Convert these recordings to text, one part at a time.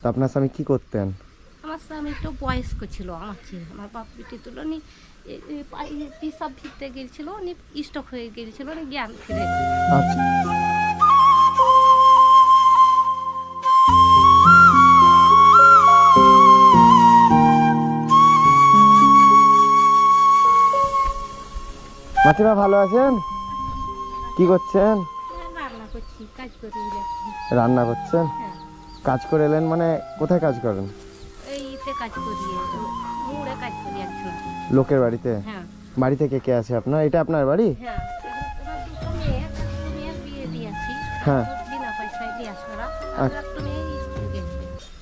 তো আপনার স্বামী কি করতেন? আমার স্বামী একটু বয়স্ক ছিল আমার চেয়ে, আমার বাপ বেটি তুলো নি পেশাব ভিতরে গেছিল, উনি স্ট্রোক হয়ে গেছিল, উনি জ্ঞান ফিরে আচ্ছা। মাসিমা ভালো আছেন? কি করছেন? রান্না করছি, কাজ করি যাচ্ছি। রান্না করছেন? হ্যাঁ, কাজ করে এলেন মানে কোথায় কাজ করেন? এইতে কাজ করি, মুড়ে কাজ করি একজন। লোকের বাড়িতে? হ্যাঁ বাড়ি থেকে কে আছে আপনার? এটা আপনার বাড়ি? হ্যাঁ, এবার দুটো মেয়ের বিয়ে দিয়েছি, হ্যাঁ। বিনা পয়সায় দিয়ে আসা। আর একটা মেয়ে স্কুল গেছে।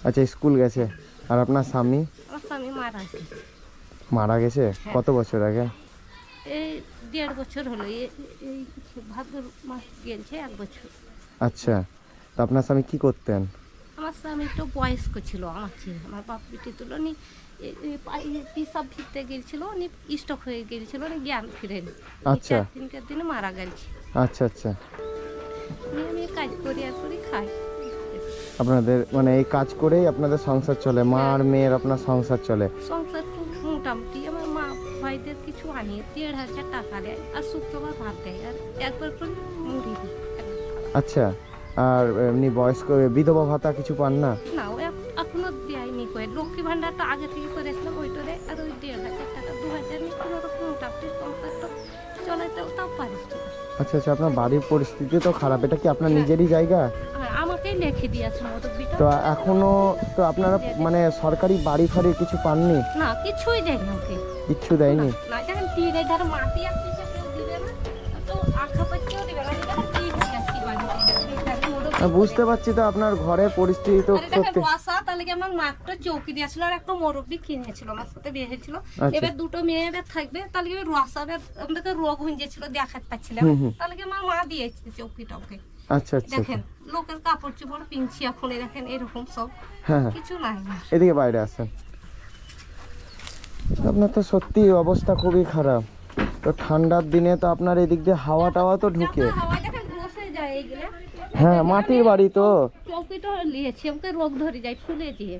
আচ্ছা, স্কুল গেছে। আর আপনার স্বামী? আমার স্বামী মারা গেছে। মারা গেছে হ্যাঁ। কত বছর আগে? এই 1.5 বছর হলো, এই ভাদ্র মাস গেছে 1 বছর। আচ্ছা, তো আপনার স্বামী কি করতেন? আমার স্বামী একটু বয়স্ক ছিল আমার চেয়ে, আমার বাপ বেটি তুলো নি পেশাব ভিতরে গেছিল, উনি স্ট্রোক হয়ে গেছিল, উনি জ্ঞান ফিরেনি। আচ্ছা। 4 দিনে মারা গেছে। আচ্ছা আচ্ছা। আমি কাজ করি আর করি খাই। আপনাদের মানে এই কাজ করেই আপনাদের সংসার চলে? মা আর মেয়ের আপনার সংসার চলে? সংসার খুব মোটামুটি। আমার মা ভাইদের কিছু আনিয়ে 1.500 টাকা দেয়, আর শুক্রবার ভাত দেয়, আর একবার করে মুড়ি দিই। আচ্ছা। আর এমনি বয়স্ক বিধবা ভাতা কিছু পান না? না, ও এখনো দেয়নি করে। লক্ষ্মী ভাণ্ডারটা আগে থেকে করেছিলাম, ওইটা দেয়, আর ওই 1.500 টাকা 2000 নিয়ে কোনোরকম মোটামুটি সংসারটা চলাইতেও তাও পারিস না। আচ্ছা আচ্ছা, আপনার বাড়ির পরিস্থিতি তো খারাপ। এটা কি আপনার নিজেরই জায়গা? আর আমাকেই লিখে দিয়েছে মুরব্বিটা। তো এখনো তো আপনারা মানে সরকারি বাড়ি ফাড়ি কিছু পাননি? না, কিছুই দেয়নি ওকে। কিচ্ছু দেয়নি? না, যখন টিনের ধারে মাটি আর কিছু কেউ দিবে না, তো আঁকা পাচ্ছেও দিবে না। যখন টিন হয়ে যাচ্ছি বাড়িতে, বুঝতে পারছি তো আপনার ঘরের পরিস্থিতি তো সত্যি। তাহলে কি আমার মাত্র চৌকি দিয়েছিল, আর একটা মুরব্বি কিনেছিল, আমার সাথে বিয়ে হয়েছিল। আচ্ছা। এবার দুটো মেয়েদের থাকবে, তাহলে কি রসাবের আমাদেরকে রোগ হয়েছিল, দেখাতে পাচ্ছিলাম। তাহলে কি আমার মা দিয়েছে চৌকিটাকে। আচ্ছা আচ্ছা। দেখেন লোকের কাপড় চোপড় পিনছি এখন, দেখেন এরকম সব হ্যাঁ হ্যাঁ, কিছু নাই। এদিকে বাইরে আসেন। আপনার তো সত্যি অবস্থা খুবই খারাপ। তো ঠান্ডার দিনে তো আপনার এদিক দিয়ে হাওয়া টাওয়া তো ঢুকে। হাওয়া দেখেন বসে যায় এইগুলা। হ্যাঁ, মাটির বাড়ি তো। চৌকিটা নিয়েছি, আমাকে রোগ ধরে যায়, ফুলে দিয়ে।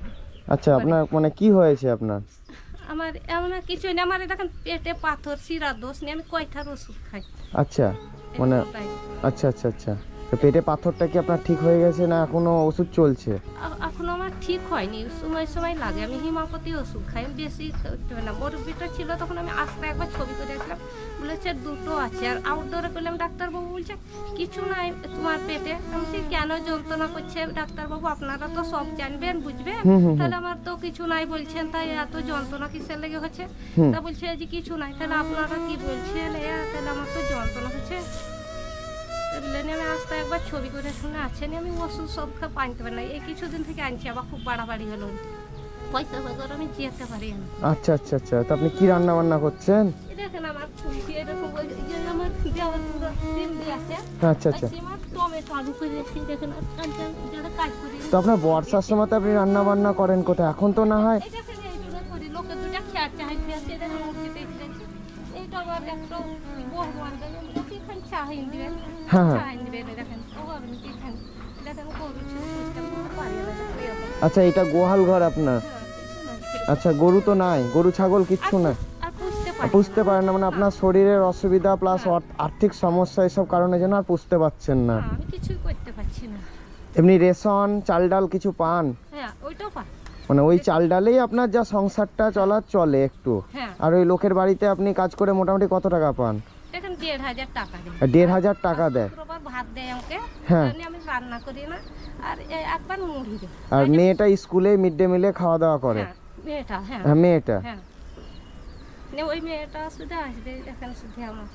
আচ্ছা, আপনার মানে কি হয়েছে আপনার? আমার এমন কিছুই না, আমার দেখেন পেটে পাথর, শিরা দোষ নিয়ে আমি কয়টার ওষুধ খাই। আচ্ছা, মানে আচ্ছা আচ্ছা আচ্ছা। তো পেটে পাথরটা কি আপনার ঠিক হয়ে গেছে না এখনো ওষুধ চলছে? এখনো আমার ঠিক হয়নি, সময় সময় লাগে। আমি হিমাপতি ওষুধ খাই, আমি বেশি করতে পারি না। মুরব্বিটা ছিল তখন আমি আসতে একবার ছবি করে আসলাম, বলেছে দুটো আছে। আর আউটডোরে করলাম, ডাক্তারবাবু বলছে কিছু নাই তোমার পেটে। আমি বলছি কেন যন্ত্রণা করছে ডাক্তারবাবু, আপনারা তো সব জানবেন বুঝবেন, তাহলে আমার তো কিছু নাই বলছেন, তাই এত যন্ত্রণা কিসের লেগে হচ্ছে? তা বলছে যে কিছু নাই। তাহলে আপনারা কি বলছেন? তাহলে আমার তো যন্ত্রণা হচ্ছে। আমি আসতে একবার ছবি করে শুনে আছেন, আমি ওষুধ সব আনতে পারি না। এই কিছুদিন থেকে আনছি, আবার খুব বাড়াবাড়ি হলো, পয়সা বাজার আমি যেতে পারি না। আচ্ছা আচ্ছা আচ্ছা। তো আপনি কি রান্না বান্না করছেন? দেখেন আমার এরকম আমার দেওয়ার পুরো সিম দিয়ে আছে। আচ্ছা আচ্ছা। টমেটো আলু করে রেখেছি, দেখেন যারা কাজ করি। তো আপনার বর্ষার সময় তো আপনি রান্না বান্না করেন কোথায়? এখন তো না হয়। এই দেখেন এইগুলো করি, লোকে দুটা খেয়ার চাই খেয়েছে, দেখেন মুরগিতে খেয়েছি। এইটা আমার একটা বড় বান্ধব, লোকে এখানে চাহিন দিবেন, হ্যাঁ। চাহিন দিবেন। দেখেন ও আপনি এখানে দেখেন গরু ছিল, পারি এরকম। আচ্ছা, এটা গোহাল ঘর আপনার? আচ্ছা, গরু তো নাই, গরু ছাগল কিচ্ছু না? পুষতে পারেন না মানে আপনার শরীরের অসুবিধা প্লাস আর্থিক সমস্যা, এসব কারণের জন্য আর পুষতে পারছেন না? আমি কিছুই করতে পারছি না। এমনি রেশন চাল ডাল কিছু পান? হ্যাঁ, ওইটাও পাই। মানে ওই চাল ডালেই আপনার যা সংসারটা চলে একটু। হ্যাঁ। আর ওই লোকের বাড়িতে আপনি কাজ করে মোটামুটি কত টাকা পান? দেখেন 1.500 টাকা দেয়। 1.500 টাকা দেয়? শুক্রবার ভাত দেয় আমাকে। হ্যাঁ। আমি রান্না করি না, আর একবার মুড়ি দেয়। আর মেয়েটা স্কুলে মিড ডে মিলে খাওয়া দাওয়া করে? হ্যাঁ, মেয়েটা। হ্যাঁ মেয়েটা। হ্যাঁ, ওই মেয়েটা শুধু আসবে এখানে শুধু আমার।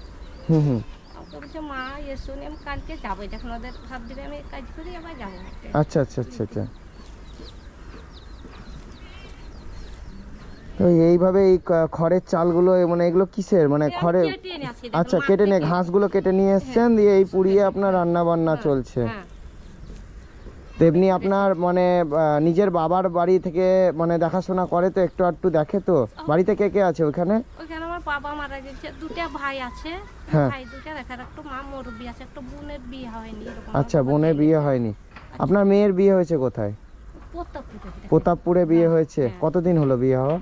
হুম। আমাকে বলছে মা এসো, আমি কালকে যাবো, যখন ওদের ভাত দিবে আমি কাজ করি আবার যাবো। আচ্ছা আচ্ছা আচ্ছা আচ্ছা। তো এইভাবে এই খড়ের চালগুলো মানে এগুলো কিসের মানে খড়ের? আচ্ছা, কেটে নিয়ে ঘাসগুলো কেটে নিয়ে এসছেন, দিয়ে এই পুড়িয়ে আপনার রান্না বান্না চলছে। তেমনি আপনার মানে নিজের বাবার বাড়ি থেকে মানে দেখাশোনা করে তো, একটু একটু দেখে তো? বাড়িতে কে কে আছে ওখানে? ওখানে আমার বাবা মারা গেছে, দুটা ভাই আছে। হ্যাঁ। ভাই দুটা দেখার, একটা মা মুরব্বি আছে, একটা বোনের বিয়ে হয়নি। আচ্ছা, বোনের বিয়ে হয়নি। আপনার মেয়ের বিয়ে হয়েছে কোথায়? প্রতাপপুরে বিয়ে হয়েছে। হ্যাঁ। কতদিন হলো বিয়ে হওয়া?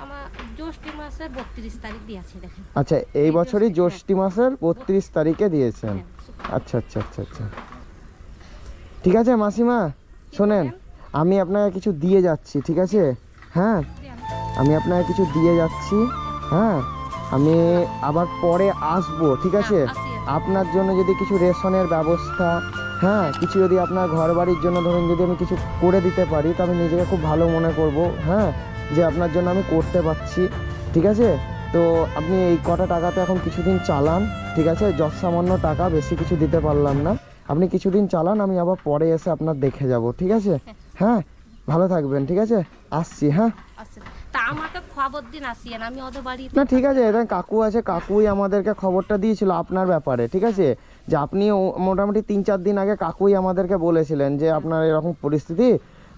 আমার জ্যৈষ্ঠ মাসের 32 তারিখ দিয়েছে দেখেন। আচ্ছা, এই বছরই জ্যৈষ্ঠ মাসের 32 তারিখে দিয়েছেন। হ্যাঁ, শুক্রবার। আচ্ছা আচ্ছা আচ্ছা আচ্ছা, ঠিক আছে মাসিমা, শোনেন, আমি আপনাকে কিছু দিয়ে যাচ্ছি, ঠিক আছে? হ্যাঁ, আমি আপনাকে কিছু দিয়ে যাচ্ছি। হ্যাঁ, আমি আবার পরে আসবো, ঠিক আছে? হ্যাঁ, আসি। আপনার জন্য যদি কিছু রেশনের ব্যবস্থা, হ্যাঁ, কিছু যদি আপনার ঘর বাড়ির জন্য ধরুন যদি আমি কিছু করে দিতে পারি, তো আমি নিজেকে খুব ভালো মনে করব। হ্যাঁ, যে আপনার জন্য আমি করতে পারছি, ঠিক আছে? তো আপনি এই কটা টাকাতে এখন কিছুদিন চালান, ঠিক আছে? যৎ সামান্য টাকা, বেশি কিছু দিতে পারলাম না। আপনি কিছুদিন চালান, আমি আবার পরে এসে আপনার দেখে যাব, ঠিক আছে? হ্যাঁ, ভালো থাকবেন, ঠিক আছে? আসছি, হ্যাঁ। আচ্ছা, তা আমাকে খবর দিন আসিয়েন, আমি ওদের বাড়ি। না ঠিক আছে, এটা কাকু আছে, কাকুই আমাদেরকে খবরটা দিয়েছিল আপনার ব্যাপারে, ঠিক আছে? যে আপনি মোটামুটি 3-4 দিন আগে কাকুই আমাদেরকে বলেছিলেন যে আপনার এরকম পরিস্থিতি,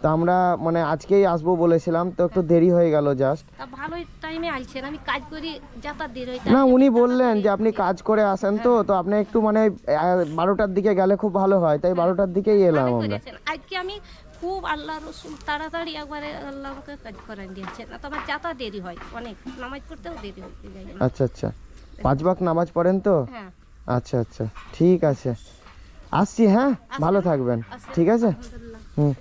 তো আমরা মানে আজকেই আসবো বলেছিলাম, তো একটু দেরি হয়ে গেল জাস্ট। তা ভালোই টাইমে আইছেন, আমি কাজ করি যাতায়াত দেরি হয়। না, উনি বললেন যে আপনি কাজ করে আসেন, তো আপনি একটু মানে 12টার দিকে গেলে খুব ভালো হয়, তাই 12টার দিকেই এলাম ভালো আমরা। করেছেন। আজকে আমি খুব আল্লাহ রসুল তাড়াতাড়ি একবারে আল্লাহ আমাকে কাজ করান দিয়েছেন, না তো আমার যাতা দেরি হয় অনেক, নামাজ পড়তেও দেরি হয়ে যায়। আচ্ছা আচ্ছা, 5 ওয়াক্ত নামাজ পড়েন তো? হ্যাঁ, আচ্ছা আচ্ছা, ঠিক আছে, আসছি, হ্যাঁ, ভালো থাকবেন, আচ্ছা, ঠিক আছে? আলহামদুলিল্লাহ। হুম।